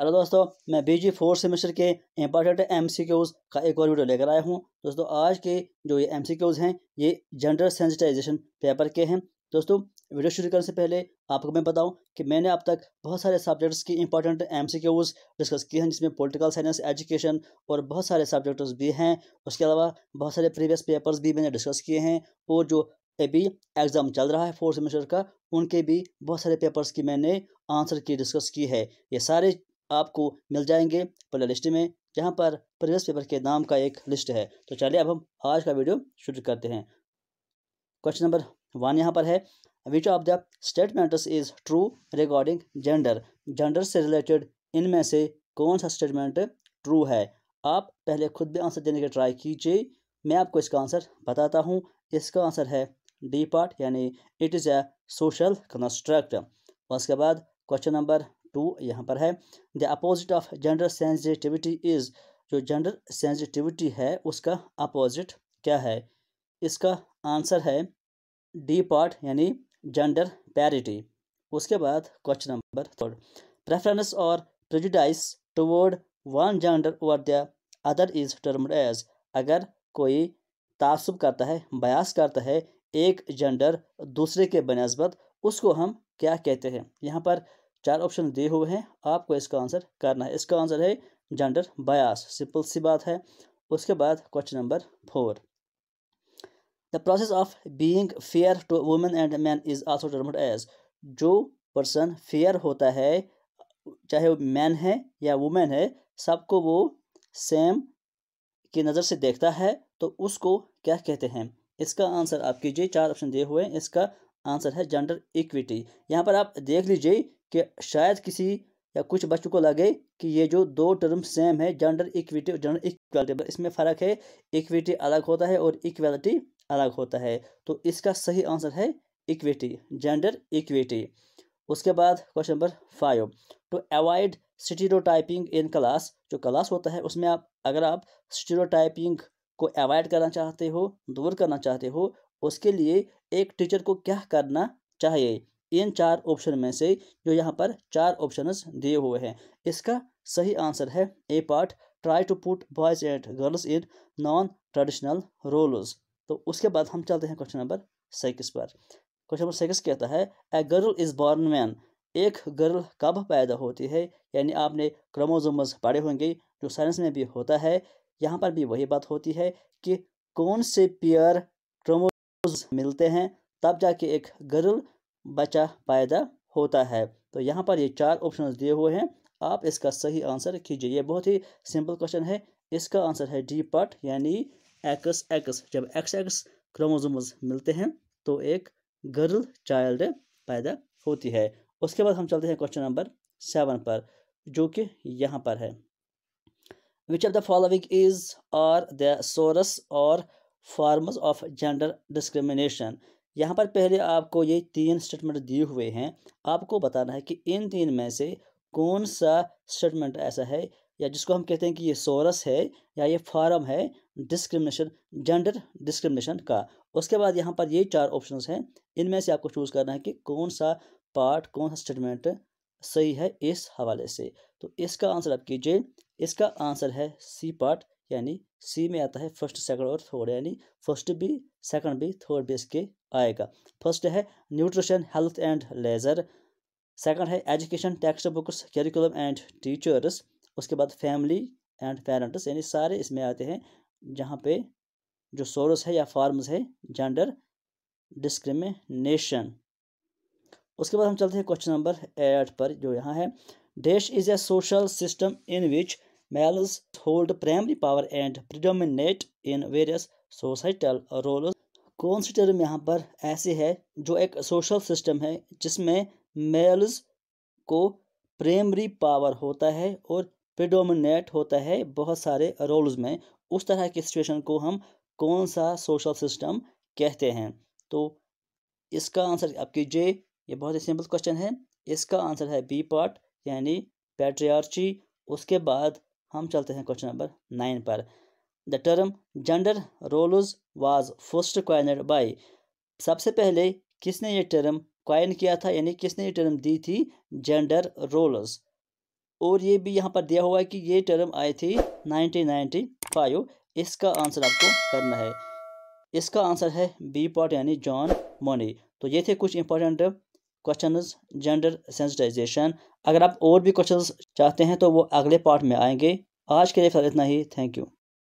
Hello दोस्तों, मैं बीजी fourth semester के इंपॉर्टेंट एमसीक्यूज़ का एक और वीडियो लेकर आया हूं। दोस्तों, आज के जो ये एमसीक्यूज़ हैं ये जेंडर सेंसिटाइजेशन पेपर के हैं। दोस्तों, वीडियो शुरू करने से पहले आपको मैं बताऊं कि मैंने अब तक बहुत सारे सब्जेक्ट्स की इंपॉर्टेंट एमसीक्यूज़ डिस्कस किए हैं, जिसमें पॉलिटिकल साइंस, एजुकेशन और बहुत सारे सब्जेक्ट्स भी हैं। उसके अलावा बहुत सारे प्रीवियस पेपर्स भी मैंने डिस्कस किए हैं, और जो अभी एग्ज़ाम चल रहा है फोर्थ सेमेस्टर का, उनके भी बहुत सारे पेपर्स की मैंने आंसर की डिस्कस की है। ये सारे आपको मिल जाएंगे प्ले लिस्ट में, जहां पर प्रीवियस पेपर के नाम का एक लिस्ट है। तो चलिए अब हम आज का वीडियो शुरू करते हैं। क्वेश्चन नंबर 1 यहाँ पर है, which of the statements is true regarding gender. Gender से रिलेटेड इनमें से कौन सा स्टेटमेंट ट्रू है। आप पहले खुद भी आंसर देने की ट्राई कीजिए, मैं आपको इसका आंसर बताता हूँ। इसका आंसर है डी पार्ट, यानी it is a social construct. उसके बाद क्वेश्चन नंबर 2 यहाँ पर है, the opposite of gender sensitivity is. जो जेंडर सेंसिटिविटी है उसका अपोजिट क्या है। इसका आंसर है डी पार्ट, यानी जेंडर पैरिटी। उसके बाद क्वेश्चन नंबर 3, प्रेफरेंस और prejudice toward one gender over the other is termed as. अगर कोई तासुब करता है, बयास करता है एक जेंडर दूसरे के बनस्बत, उसको हम क्या कहते हैं। यहाँ पर 4 ऑप्शन दिए हुए हैं, आपको इसका आंसर करना है। इसका आंसर है जेंडर बयास, सिंपल सी बात है। उसके बाद question number 4, the process of being fair to women and man is also termed as. जो पर्सन फेयर होता है, चाहे वो मैन है या वुमेन है, सबको वो सेम की नज़र से देखता है, तो उसको क्या कहते हैं। इसका आंसर आप कीजिए, 4 ऑप्शन दिए हुए हैं। इसका आंसर है जेंडर इक्विटी। यहाँ पर आप देख लीजिए कि शायद किसी या कुछ बच्चों को लगे कि ये जो 2 टर्म सेम है, जेंडर इक्विटी और जेंडर इक्वालिटी, इसमें फ़र्क है। इक्विटी अलग होता है और इक्वालिटी अलग होता है। तो इसका सही आंसर है इक्विटी, जेंडर इक्विटी। उसके बाद question number 5, to avoid stereotyping in class. जो क्लास होता है उसमें अगर आप स्टीरियोटाइपिंग को अवॉइड करना चाहते हो, दूर करना चाहते हो, उसके लिए एक टीचर को क्या करना चाहिए। इन 4 ऑप्शन में से जो यहाँ पर 4 ऑप्शंस दिए हुए हैं, इसका सही आंसर है A part, try to put boys and girls in non traditional roles. तो उसके बाद हम चलते हैं क्वेश्चन नंबर 6 पर। क्वेश्चन नंबर 6 कहता है, a girl is born man. एक गर्ल कब पैदा होती है। यानी आपने क्रोमोसोम्स पढ़े होंगे, जो साइंस में भी होता है। यहाँ पर भी वही बात होती है कि कौन से पेयर क्रोमोसोम्स मिलते हैं, तब जाके एक गर्ल बच्चा पैदा होता है। तो यहाँ पर ये 4 ऑप्शन दिए हुए हैं, आप इसका सही आंसर कीजिए। ये बहुत ही सिंपल क्वेश्चन है। इसका आंसर है डी पार्ट, यानी एक्स एक्स। जब एक्स एक्स क्रोमोसोम्स मिलते हैं तो एक गर्ल चाइल्ड पैदा होती है। उसके बाद हम चलते हैं क्वेश्चन नंबर 7 पर, जो कि यहाँ पर है, which of the following is are the source और फॉर्म्स ऑफ जेंडर डिस्क्रिमिनेशन। यहाँ पर पहले आपको ये 3 स्टेटमेंट दिए हुए हैं, आपको बताना है कि इन 3 में से कौन सा स्टेटमेंट ऐसा है, या जिसको हम कहते हैं कि ये सोर्स है या ये फॉर्म है डिस्क्रिमिनेशन, जेंडर डिस्क्रिमिनेशन का। उसके बाद यहाँ पर ये 4 ऑप्शंस हैं, इनमें से आपको चूज़ करना है कि कौन सा पार्ट, कौन सा स्टेटमेंट सही है इस हवाले से। तो इसका आंसर आप कीजिए। इसका आंसर है सी पार्ट, यानी सी में आता है फर्स्ट, सेकंड और थर्ड, यानी फर्स्ट भी, सेकंड भी, थर्ड भी इसके आएगा। फर्स्ट है nutrition, health and leisure. Second है education, text books, curriculum and teachers. उसके बाद फैमिली एंड पेरेंट्स, यानी सारे इसमें आते हैं, जहाँ पे जो सोर्स है या फॉर्म्स है जेंडर डिस्क्रिमिनेशन। उसके बाद हम चलते हैं क्वेश्चन नंबर 8 पर, जो यहाँ है, dash is a social system in which males hold primary power and predominate in various societal roles. कौन सी टर्म यहाँ पर ऐसे है जो एक सोशल सिस्टम है जिसमें मेल्स को प्राइमरी पावर होता है और प्रिडोमिनेट होता है बहुत सारे रोल्स में। उस तरह की सिचुएशन को हम कौन सा सोशल सिस्टम कहते हैं। तो इसका आंसर आप कीजिए। ये बहुत ही सिंपल क्वेश्चन है। इसका आंसर है बी पार्ट, यानी पैट्रियार्ची। उसके बाद हम चलते हैं क्वेश्चन नंबर 9 पर, the term gender roles was first coined by. सबसे पहले किसने ये टर्म कॉइन किया था, यानी किसने ये टर्म दी थी जेंडर रोल्स। और ये भी यहाँ पर दिया हुआ है कि ये टर्म आई थी 1995। इसका आंसर आपको करना है। इसका आंसर है बी पार्ट यानी जॉन मोनी। तो ये थे कुछ इंपॉर्टेंट क्वेश्चंस जेंडर सेंसिटाइजेशन। अगर आप और भी क्वेश्चंस चाहते हैं तो वो अगले पार्ट में आएंगे। आज के लिए फिर इतना ही। Thank you.